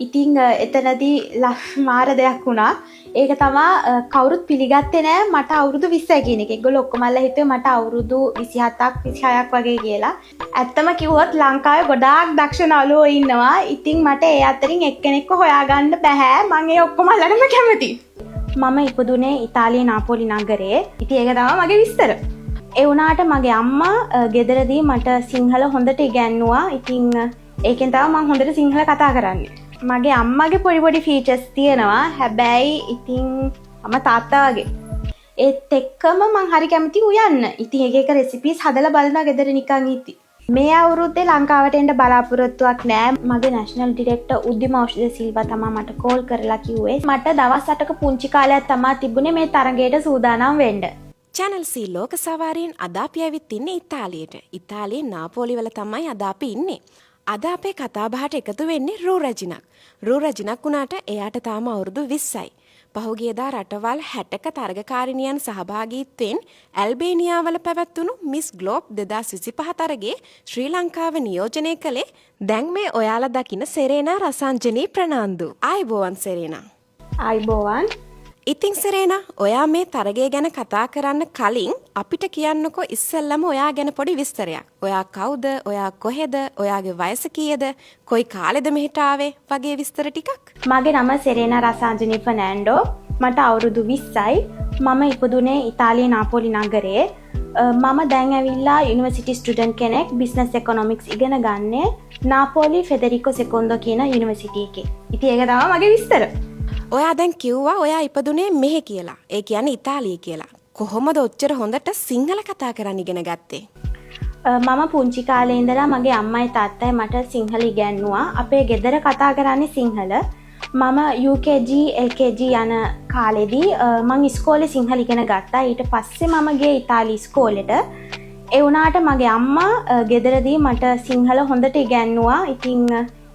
ඉතින් එතනදී මාර දෙයක් වුණා. ඒක තමා කවුරුත් පිළිගත්තේ නෑ මට අවුරුදු 20යි කියන එක. ඒගොල්ලෝ ඔක්කොමල්ලා හිතුවේ මට අවුරුදු 27ක් 26ක් වගේ කියලා. ඇත්තම කිව්වොත් ලංකාවේ ගොඩාක් දක්ෂ නළුවෝ ඉන්නවා. ඉතින් මට ඒ අතරින් එක්කෙනෙක්ව හොයාගන්න බෑ. මම ඒ ඔක්කොමල්ලාටම කැමතියි. මම ඉපදුනේ ඉතාලියේ නාපෝලි නගරේ. ඉතින් ඒක තමයි මගේ විස්තර. ඒ වුණාට මගේ අම්මා ගෙදරදී මට සිංහල හොඳට ඉගැන්නුවා. ඉතින් ඒකෙන් තමයි මම හොඳට සිංහල කතා කරන්නේ. මගේ අම්මගේ පොඩි ෆීචර්ස් තියෙනවා. හැබැයි ඉතින් මම තාත්තා වගේ. ඒත් එක්කම මං හරි කැමති උයන්න. ඉතින් එක රෙසිපීස් හදලා බලනවා ගෙදර නිකන් ඉති. මේ අවුරුද්දේ ලංකාවට එන්න බලාපොරොත්තුවක් නෑ. මගේ නැෂනල් ඩිරෙක්ටර් උද්දිම ඖෂධ සිල්වා තමයි මට කෝල් කරලා කිව්වේ. මට දවස් 8ක පුංචි කාලයක් තමයි තිබුණේ මේ තරගයට සූදානම් වෙන්න. චැනල් C ලෝක සවාරියෙන් අද අපි ඇවිත් ඉන්නේ ඉතාලියට. ඉතාලියේ නාපෝලි වල තමයි අද අපි ඉන්නේ. අද අපේ කතාබහට එකතු වෙන්නේ රූ රජිනක්. රූ රජිනක් වුණාට එයාට තාම අවුරුදු 20යි. පහුගියදා රටවල් 60ක තරගකාරිනියන් සහභාගීත්වයෙන් ඇල්බේනියාවල පැවැත්වුණු මිස් ග්ලෝබ් 2025 තරගයේ ශ්‍රී ලංකාව නියෝජනය කළේ දැන් මේ ඔයාලා දකින සෙරේනා රසංජනී ප්‍රනාන්දු. ආයිබෝවන් සෙරේනා. ආයිබෝවන්. ඉතින් සෙරේනා, ඔයා මේ තරගය ගැන කතා කරන්න කලින් අපිට කියන්නකෝ ඉස්සෙල්ලම ඔයා ගැන පොඩි විස්තරයක්. ඔයා කවුද? ඔයා කොහෙද? ඔයාගේ වයස කීයද? කොයි කාලෙද මෙහෙට ආවේ? වගේ විස්තර ටිකක්. මගේ නම සෙරේනා රසංජනී ෆර්නෑන්ඩෝ. මට අවුරුදු 20යි. මම ඉපදුනේ ඉතාලියේ නාපෝලි නගරේ. මම දැන් ඇවිල්ලා යුනිවර්සිටි ස්ටුඩන්ට් කෙනෙක්. බිස්නස් ඉකොනොමික්ස් ඉගෙන ගන්නේ නාපෝලි ෆෙඩරිකෝ සෙකොන්ඩෝ කියන යුනිවර්සිටි එකේ. ඉතින් ඒක තමයි මගේ විස්තර. ඔයා දැන් කිව්වා ඔයා ඉපදුනේ මෙහෙ කියලා. ඒ කියන්නේ ඉතාලියේ කියලා. කොහොමද ඔච්චර හොඳට සිංහල කතා කරන්න ඉගෙන ගත්තේ? මම පුංචි කාලේ ඉඳලා මගේ අම්මයි තාත්තයි මට සිංහල ඉගැන්නුවා. අපේ ගෙදර කතා කරන්නේ සිංහල. මම UKG LKG යන කාලෙදී මං ඉස්කෝලේ සිංහල ඉගෙන ගත්තා. ඊට පස්සේ මම ගියේ ඉතාලි ඉස්කෝලේට. ඒ වුණාට මගේ අම්මා ගෙදරදී මට සිංහල හොඳට ඉගැන්නුවා. ඉතින්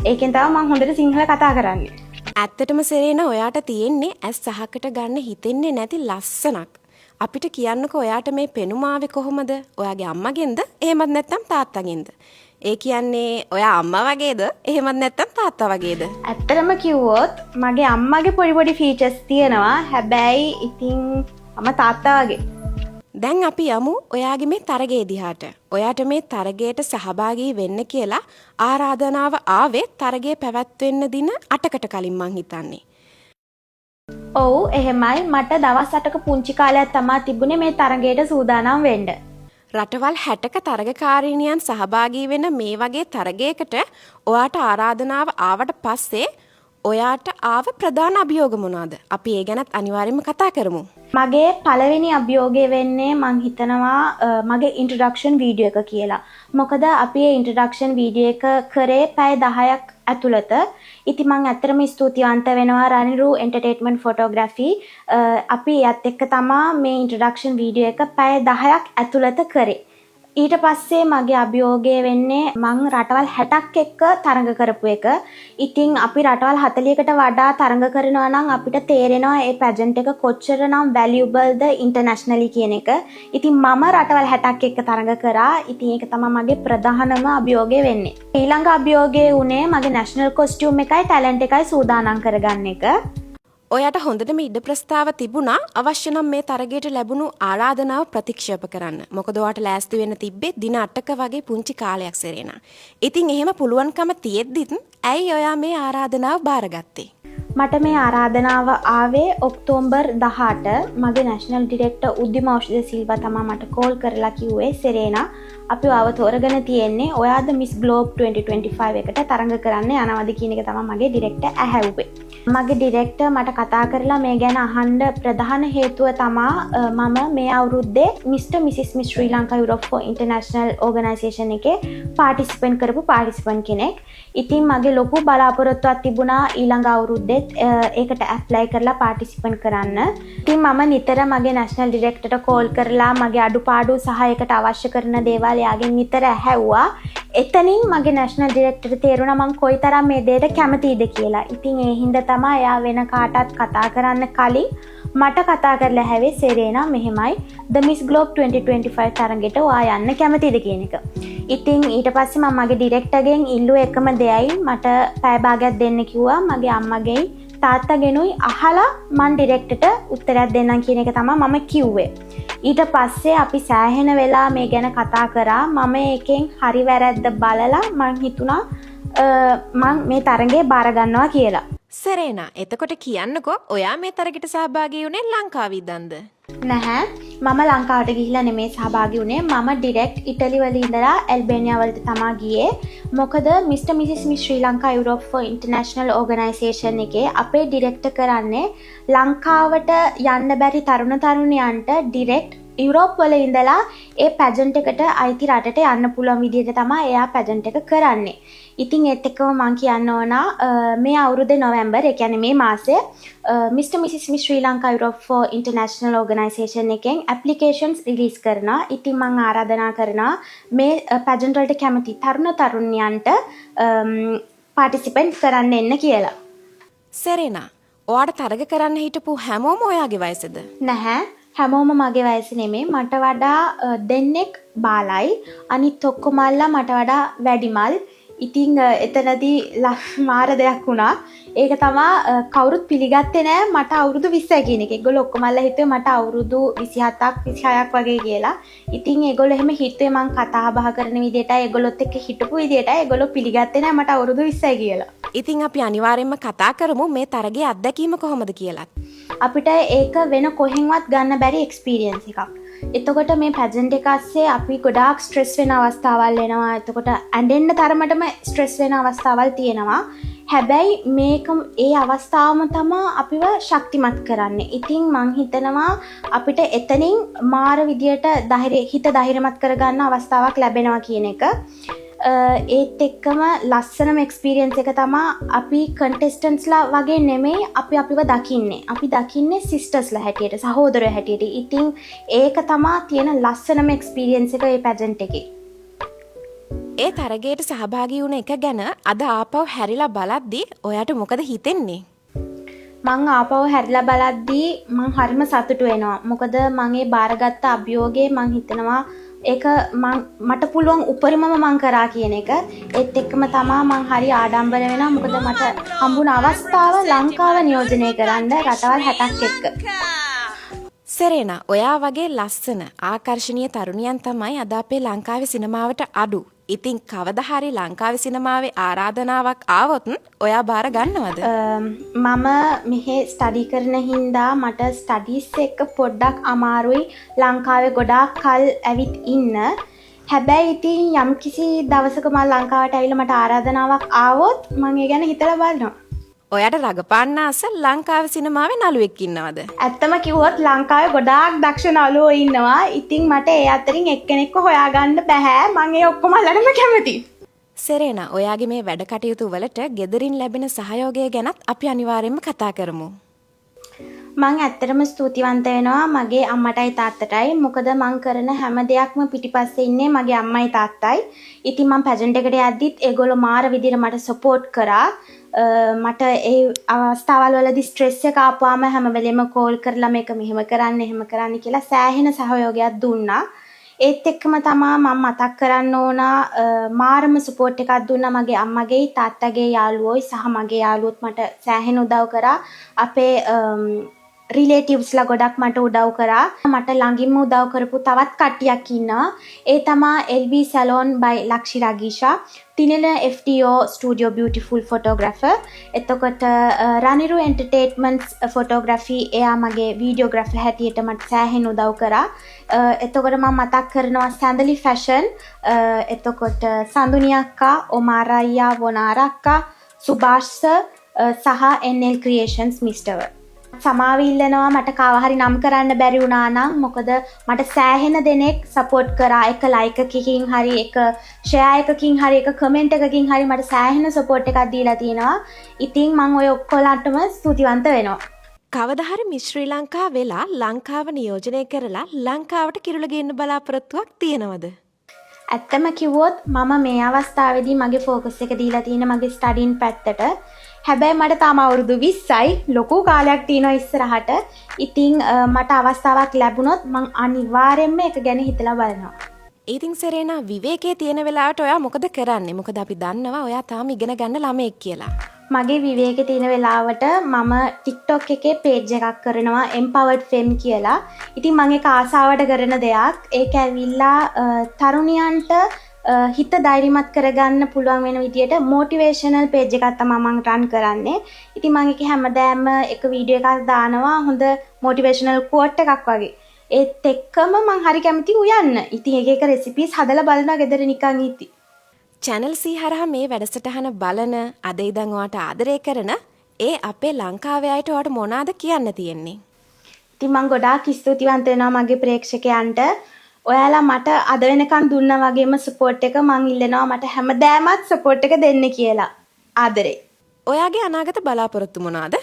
ඒකෙන් තමයි මං හොඳට සිංහල කතා කරන්නේ. ඇත්තටම සෙරේනා, ඔයාට තියෙන්නේ ඇස් සහකට ගන්න හිතෙන්නේ නැති ලස්සනක්. අපිට කියන්නකෝ ඔයාට මේ පෙනුම ආවේ කොහොමද? ඔයාගේ අම්මගෙන්ද? එහෙමත් නැත්නම් තාත්තගෙන්ද? ඒ කියන්නේ ඔයා අම්මා වගේද? එහෙමත් නැත්නම් තාත්තා වගේද? ඇත්තටම කිව්වොත් මගේ අම්මගේ පොඩි ෆීචර්ස් තියෙනවා. හැබැයි ඉතින් මම තාත්තා වගේ. දැන් අපි යමු ඔයාගේ මේ තරගයේ දිහාට. ඔයාට මේ තරගයට සහභාගී වෙන්න කියලා ආරාධනාව ආවේ තරගයේ පැවැත්වෙන්න දින 8කට කලින් මං හිතන්නේ. ඔව් එහෙමයි. මට දවස් 8ක පුංචි කාලයක් තමයි තිබුණේ මේ තරගයට සූදානම් වෙන්න. රටවල් 60ක තරගකාරිනියන් සහභාගී වෙන මේ වගේ තරගයකට ඔයාට ආරාධනාව ආවට පස්සේ ඔයාට ආව ප්‍රධාන අභියෝග මොනවාද? අපි ඒ ගැනත් අනිවාර්යයෙන්ම කතා කරමු. මගේ පළවෙනි අභියෝගය වෙන්නේ මං හිතනවා මගේ ඉන්ට්‍රොඩක්ෂන් වීඩියෝ එක කියලා. මොකද අපි ඒ ඉන්ට්‍රොඩක්ෂන් වීඩියෝ එක කරේ පැය 10ක් ඇතුළත. ඉතින් මං ඇත්තටම ස්තුතිවන්ත වෙනවා රනිරු එන්ටර්ටේන්මන්ට් ෆොටෝග්‍රැෆි. අපි ඒත් එක්ක තමයි මේ ඉන්ට්‍රොඩක්ෂන් වීඩියෝ එක පැය 10ක් ඇතුළත කරේ. ඊට පස්සේ මගේ අභියෝගය වෙන්නේ මං රටවල් 60ක් එක්ක තරඟ කරපු එක. ඉතින් අපි රටවල් 40කට වඩා තරඟ කරනවා නම් අපිට තේරෙනවා මේ පැජන්ට් එක කොච්චරනම් වැලියබල්ද ඉන්ටර්නැෂනලි කියන එක. ඉතින් මම රටවල් 60ක් එක්ක තරඟ කරා. ඉතින් ඒක තමයි මගේ ප්‍රධානම අභියෝගය වෙන්නේ. ඊළඟ අභියෝගය උනේ මගේ නැෂනල් කොස්ටියුම් එකයි ටැලන්ට් එකයි සූදානම් කරගන්න එක. ඔයාට හොඳටම ඉඩ ප්‍රස්තාව තිබුණා අවශ්‍ය නම් මේ තරගයට ලැබුණු ආරාධනාව ප්‍රතික්ෂේප කරන්න. මොකද ඔයාට ලෑස්ති වෙන්න තිබ්බේ දින 8ක වගේ පුංචි කාලයක් සෙරේනා. ඉතින් එහෙම පුළුවන්කම තියෙද්දිත් ඇයි ඔයා මේ ආරාධනාව බාරගත්තේ? මට මේ ආරාධනාව ආවේ ඔක්තෝබර් 18 මගේ නැෂනල් ඩිරෙක්ටර් උද්දිම ඖෂධ සිල්වා තමයි මට කෝල් කරලා කිව්වේ සෙරේනා අපි ආව තෝරගෙන තියෙන්නේ ඔයාද මිස් ග්ලෝබ් 2025 එකට තරඟ කරන්න යනවාද කියන එක තමයි මගේ ඩිරෙක්ටර් ඇහැව්වේ. මගේ ඩිරෙක්ටර් මට කතා කරලා මේ ගැන අහන්න ප්‍රධාන හේතුව තමයි මම මේ අවුරුද්දේ mister missus miss Sri Lanka Europe for international organisation එකේ පාටිසිපන්ට් කරපු පාටිසිපන්ට් කෙනෙක්. ඉතින් මගේ ලොකු බලාපොරොත්තුවක් තිබුණා ඊළඟ අවුරුද්දේ ඒකට ඇප්ලයි කරලා පාටිසිපන්ට් කරන්න. ඉතින් මම නිතර මගේ නැෂනල් ඩිරෙක්ටර්ට කෝල් කරලා මගේ අඩුපාඩු සහ ඒකට අවශ්‍ය කරන දේවල් එයාගෙන් නිතර ඇහැව්වා. එතනින් මගේ නැෂනල් ඩිරෙක්ටර්ට තේරුණා මම කොයිතරම් මේ දෙයට කැමතිද කියලා. ඉතින් ඒ හින්දා තමයි එයා වෙන කාටවත් කතා කරන්න කලින් මට කතා කරලා හැවේ සෙරේනා මෙහෙමයි The Miss Globe 2025 තරඟෙට ඔයා යන්න කැමතිද කියන එක. ඉතින් ඊට පස්සේ මම මගේ ඩිරෙක්ටර්ගෙන් ඉල්ලුව එකම දෙයයි මට පැය භාගයක් දෙන්න කිව්වා මගේ අම්මගෙන් තාත්තගෙනුයි අහලා මං ඩිරෙක්ටර්ට උත්තරයක් දෙන්නම් කියන එක තමයි මම කිව්වේ. ඊට පස්සේ අපි සෑහෙන වෙලා මේ ගැන කතා කරා. මම එකෙන් හරි වැරද්ද බලලා මං හිතුණා මං මේ තරඟේ බාර ගන්නවා කියලා. සෙරේනා, එතකොට කියන්නකෝ ඔයා මේ තරගයට සහභාගී වුණේ ලංකාවේ ඉඳන්ද? නැහැ. මම ලංකාවට ගිහිල්ලා නෙමෙයි සහභාගී වුණේ. මම ඩිරෙක්ට් ඉටලි වල ඉඳලා ඇල්බේනියා වලට තමයි ගියේ. මොකද Mr. Mrs. Miss Sri Lanka Europe for International Organization එකේ අපේ ඩිරෙක්ටර් කරන්නේ ලංකාවට යන්න බැරි තරුණ තරුණියන්ට ඩිරෙක්ට් යුරෝප් වල ඉඳලා ඒ පැජන්ට් එකට අයිති රටට යන්න පුළුවන් විදිහට තමයි එයා පැජන්ට් එක කරන්නේ. ඉතින් ඒත් එක්කම මම කියන්න ඕන මේ අවුරුද්දේ නොවැම්බර්, ඒ කියන්නේ මේ මාසේ Mr. Mrs. Miss Sri Lanka Europe for International Organization එකෙන් ඇප්ලිකේෂන්ස් රිලීස් කරනවා. ඉතින් මම ආරාධනා කරනවා මේ පැජන්ට් වලට කැමති තරුණ තරුණියන්ට පාටිසිපේට් කරන්න එන්න කියලා. සෙරේනා, ඔයාට තරග කරන්න හිටපු හැමෝම ඔයාගේ වයසද? නැහැ. හැමෝම මගේ වයස නෙමේ. මට වඩා දෙන්නෙක් බාලයි. අනිත් ඔක්කොමල්ලා මට වඩා වැඩිමල්. ඉතින් එතනදී මාර දෙයක් වුණා. ඒක තමා කවුරුත් පිළිගත්තේ නෑ මට අවුරුදු 20යි කියන එක. ඒගොල්ලෝ ඔක්කොමල්ලා හිතුවේ මට අවුරුදු 27ක් 26ක් වගේ කියලා. ඉතින් ඒගොල්ලෝ එහෙම හිතුවේ මං කතා බහ කරන විදිහටයි ඒගොල්ලොත් එක්ක හිටපු විදිහටයි ඒගොල්ලෝ පිළිගත්තේ නෑ මට අවුරුදු 20යි කියලා. ඉතින් අපි අනිවාර්යයෙන්ම කතා කරමු මේ තරගයේ අත්දැකීම කොහොමද කියලා. අපිට ඒක වෙන කොහෙන්වත් ගන්න බැරි එක්ස්පීරියන්ස් එකක්. එතකොට මේ පැජන්ට් එක ASCII අපි ගොඩාක් ස්ට්‍රෙස් වෙන අවස්ථාවල් එනවා. එතකොට ඇඬෙන්න තරමටම ස්ට්‍රෙස් වෙන අවස්ථාවල් තියෙනවා. හැබැයි මේක ඒ අවස්ථාවම තමයි අපිව ශක්තිමත් කරන්නේ. ඉතින් මං හිතනවා අපිට එතනින් මාර විදියට හිත ධෛර්යමත් කරගන්න අවස්ථාවක් ලැබෙනවා කියන එක. ඒත් එක්කම ලස්සනම එක්ස්පීරියන්ස් එක තමයි අපි කන්ටෙස්ටන්ට්ස්ලා වගේ නෙමෙයි අපිව දකින්නේ. අපි දකින්නේ සිස්ටර්ස්ලා හැටියට, සහෝදරයෝ හැටියට. ඉතින් ඒක තමයි තියෙන ලස්සනම එක්ස්පීරියන්ස් එක මේ පැජන්ට් එකේ. ඒ තරගයට සහභාගී වුණ එක ගැන අද ආපහු හැරිලා බලද්දි ඔයාට මොකද හිතෙන්නේ? මං ආපහු හැරිලා බලද්දී මං හරිම සතුටු වෙනවා. මොකද මං ඒ බාරගත්ත අභියෝගේ මං හිතනවා ඒක මට පුළුවන් උපරිමම මං කරා කියන එක. ඒත් එක්කම තමා මං හරි ආඩම්බර වෙනවා. මොකද මට හම්බුණ අවස්ථාව ලංකාව නියෝජනය කරන්න රටවල් 60ක් එක්ක. සෙරේනා, ඔයා වගේ ලස්සන ආකර්ශනීය තරුණියන් තමයි අද අපේ ලංකාවේ සිනමාවට අඩු. ඉතින් කවදා හරි ලංකාවේ සිනමාවේ ආරාධනාවක් ආවොත් ඔයා බාර ගන්නවද? මම මෙහෙ ස්ටඩි කරන හින්දා මට ස්ටඩීස් එක පොඩ්ඩක් අමාරුයි ලංකාවේ ගොඩාක් කල් ඇවිත් ඉන්න. හැබැයි ඉතින් යම්කිසි දවසක මම ලංකාවට ඇවිල්ලා මට ආරාධනාවක් ආවොත් මම ඒ ගැන හිතලා බලනවා. ඔයාට රඟපාන්න ආස ලංකාවේ සිනමාවේ නළුවෙක් ඉන්නවද? ඇත්තම කිව්වොත් ලංකාවේ ගොඩාක් දක්ෂ නළුවෝ ඉන්නවා. ඉතින් මට ඒ අතරින් එක්කෙනෙක්ව හොයාගන්න බෑ. මම ඒ ඔක්කොම අල්ලන්නම කැමතියි. සෙරේනා, ඔයාගේ මේ වැඩ කටයුතු වලට ගෙදරින් ලැබෙන සහයෝගය ගැනත් අපි අනිවාර්යයෙන්ම කතා කරමු. මං ඇත්තටම ස්තුතිවන්ත වෙනවා මගේ අම්මටයි තාත්තටයි. මොකද මං කරන හැම දෙයක්ම පිටිපස්සේ ඉන්නේ මගේ අම්මයි තාත්තයි. ඉතින් මං පැජන්ට් එකට යද්දිත් ඒගොල්ලෝ මාර විදිහට මට සපෝට් කරා. මට ඒ අවස්ථාවල් වලදී ස්ට්‍රෙස් එක ආපුවාම හැම වෙලෙම කෝල් කරලා මේක මෙහෙම කරන්න එහෙම කරන්න කියලා සෑහෙන සහයෝගයක් දුන්නා. ඒත් එක්කම තමයි මම මතක් කරන්න ඕන මාරම සපෝට් එකක් දුන්නා මගේ අම්මගේ තාත්තගේ යාළුවෝයි සහ මගේ යාළුවොත් මට සෑහෙන උදව් කරා. අපේ රිලේටිව්ස්ලා ගොඩක් මට උදව් කරා. මට ළඟින්ම උදව් කරපු තවත් කට්ටියක් ඉන්නවා. ඒ තමයි LB Salon by Lakshi Ragisha, තිනෙල FTO Studio Beautiful Photographer. එතකොට රනිරු Entertainments Photography එයා මගේ වීඩියෝග්‍රැෆර් හැටියට මට සෑහෙන උදව් කරා. එතකොට මම මතක් කරනවා සැඳලි ෆැෂන්, එතකොට සඳුනි අක්කා, ඔමාරා අයියා, වොනාරා අක්කා, සුභාෂ් සහ NL Creations Mr. සමාව ඉල්ලනවා මට කාව හරි නම් කරන්න බැරි වුණා නම්. මොකද මට සෑහෙන දෙනෙක් සපෝට් කරා. එක ලයික් එකකින් හරි, එක ෂෙයා එකකින් හරි, එක කමෙන්ට් එකකින් හරි මට සෑහෙන සපෝට් එකක් දීලා තියෙනවා. ඉතින් මම ඔය ඔක්කොලන්ටම ස්තුතිවන්ත වෙනවා. කවදා හරි මිස් ශ්‍රී ලංකා වෙලා ලංකාව නියෝජනය කරලා ලංකාවට කිරුළ ගේන්න බලාපොරොත්තුවක් තියෙනවද? ඇත්තම කිව්වොත් මම මේ අවස්ථාවේදී මගේ ෆෝකස් එක දීලා තියෙන මගේ ස්ටඩින් පැත්තට. හැබැයි මට තාම අවුරුදු 20යි. ලොකු කාලයක් තියෙනවා ඉස්සරහට. ඉතින් මට අවස්ථාවක් ලැබුණොත් මං අනිවාර්යයෙන්ම ඒක ගැන හිතලා බලනවා. ඉතින් සෙරේනා විවේකයේ තියෙන වෙලාවට ඔයා මොකද කරන්නේ? මොකද අපි දන්නවා ඔයා තාම ඉගෙන ගන්න ළමයෙක් කියලා. මගේ විවේකයේ තියෙන වෙලාවට මම TikTok එකේ page එකක් කරනවා empowered fem කියලා. ඉතින් මම ඒක ආසාවට කරන දෙයක්. ඒක ඇවිල්ලා තරුණියන්ට හිත ධෛර්යමත් කරගන්න පුළුවන් වෙන විදියට motivational page එකක් තමයි මම run කරන්නේ. ඉතින් මම ඒක හැමදාම එක වීඩියෝ එකක් දානවා හොඳ motivational quote එකක් වගේ. ඒත් එක්කම මම හරි කැමති උයන්න. ඉතින් එක එක recipes හදලා බලනවා ගෙදර නිකන් ඉති. Channel C හරහා මේ වැඩසටහන බලන අද ඉඳන් ඔයාට ආදරය කරන ඒ අපේ ලංකාවේ අයට ඔයාට මොනවාද කියන්න තියෙන්නේ? ඉතින් මම ගොඩාක් ස්තුතිවන්ත වෙනවා මගේ ප්‍රේක්ෂකයන්ට. ඔයාලා මට අද වෙනකන් දුන්නා වගේම support එක මම ඉල්ලනවා මට හැමදාමත් support එක දෙන්න කියලා. ආදරේ. ඔයාගේ අනාගත බලාපොරොත්තු මොනවාද?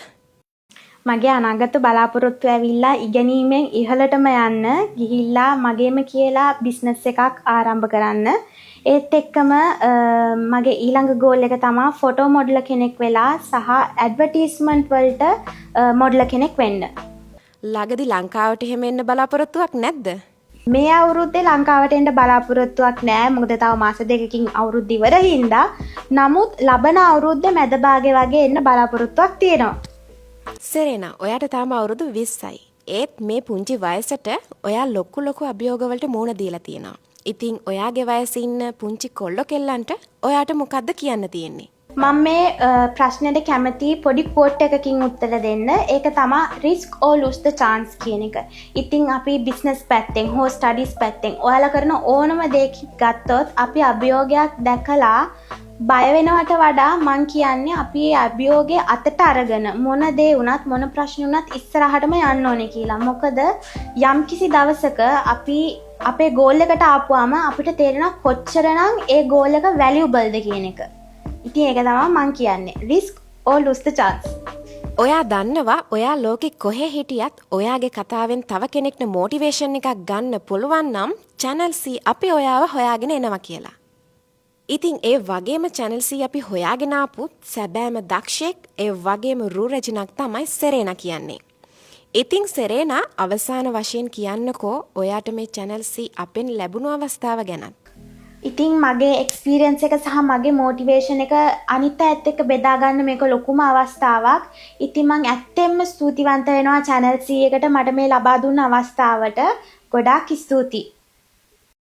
මගේ අනාගත බලාපොරොත්තු ඇවිල්ලා ඉගෙනීමෙන් ඉහළටම යන්න ගිහිල්ලා මගේම කියලා බිස්නස් එකක් ආරම්භ කරන්න. ඒත් එක්කම මගේ ඊළඟ ගෝල් එක තමයි ෆොටෝ මොඩල් කෙනෙක් වෙලා සහ ඇඩ්වර්ටයිස්මන්ට් වලට මොඩල් කෙනෙක් වෙන්න. ළඟදී ලංකාවට එහෙම එන්න බලාපොරොත්තුවක් නැද්ද? මේ අවුරුද්දේ ලංකාවට එන්න බලාපොරොත්තුවක් නෑ. මොකද තව මාස දෙකකින් අවුරුද්ද ඉවර හින්දා. නමුත් ලබන අවුරුද්දේ මැද භාගයේ වගේ එන්න බලාපොරොත්තුවක් තියෙනවා. සෙරේනා, ඔයාට තාම අවුරුදු 20යි. ඒත් මේ පුංචි වයසට ඔයා ලොකු අභියෝගවලට මුහුණ දීලා තියෙනවා. ඉතින් ඔයාගේ වයසේ ඉන්න පුංචි කොල්ලෝ කෙල්ලන්ට ඔයාට මොකද්ද කියන්න තියෙන්නේ? මම මේ ප්‍රශ්නෙට කැමති පොඩි quote එකකින් උත්තර දෙන්න. ඒක තමයි risk or lose the chance කියන එක. ඉතින් අපි business පැත්තෙන් හෝ studies පැත්තෙන් ඔයාලා කරන ඕනම දෙයක් ගත්තොත් අපි අභියෝගයක් දැකලා බය වෙනවට වඩා මං කියන්නේ අපි ඒ අභියෝගේ අතට අරගෙන මොන දේ වුණත් මොන ප්‍රශ්න වුණත් ඉස්සරහටම යන්න ඕනේ කියලා. මොකද යම්කිසි දවසක අපි අපේ ගෝල් එකට ආපුවාම අපිට තේරෙනවා කොච්චරනම් ඒ ගෝල් එක වැලියබල්ද කියන එක. ඉතින් ඒක තමයි මං කියන්නේ risk or lose the chance. ඔයා දන්නවා ඔයා ලෝකෙ කොහේ හිටියත් ඔයාගේ කතාවෙන් තව කෙනෙක්ට මොටිවේෂන් එකක් ගන්න පුළුවන් නම් Channel C අපි ඔයාව හොයාගෙන එනවා කියලා. ඉතින් ඒ වගේම Channel C අපි හොයාගෙන ආපු සැබෑම දක්ෂයෙක් ඒ වගේම රුරජිනක් තමයි සෙරේනා කියන්නේ. ඉතින් සෙරේනා අවසාන වශයෙන් කියන්නකෝ ඔයාට මේ Channel C අපෙන් ලැබුණු අවස්ථාව ගැන. ඉතින් මගේ එක්ස්පීරියන්ස් එක සහ මගේ මොටිවේෂන් එක අනිත් අයත් එක්ක බෙදා ගන්න මේක ලොකුම අවස්ථාවක්. ඉතින් මම ඇත්තෙන්ම ස්තුතිවන්ත වෙනවා Channel C එකට මට මේ ලබා දුන්න අවස්ථාවට. ගොඩාක් ස්තුතියි.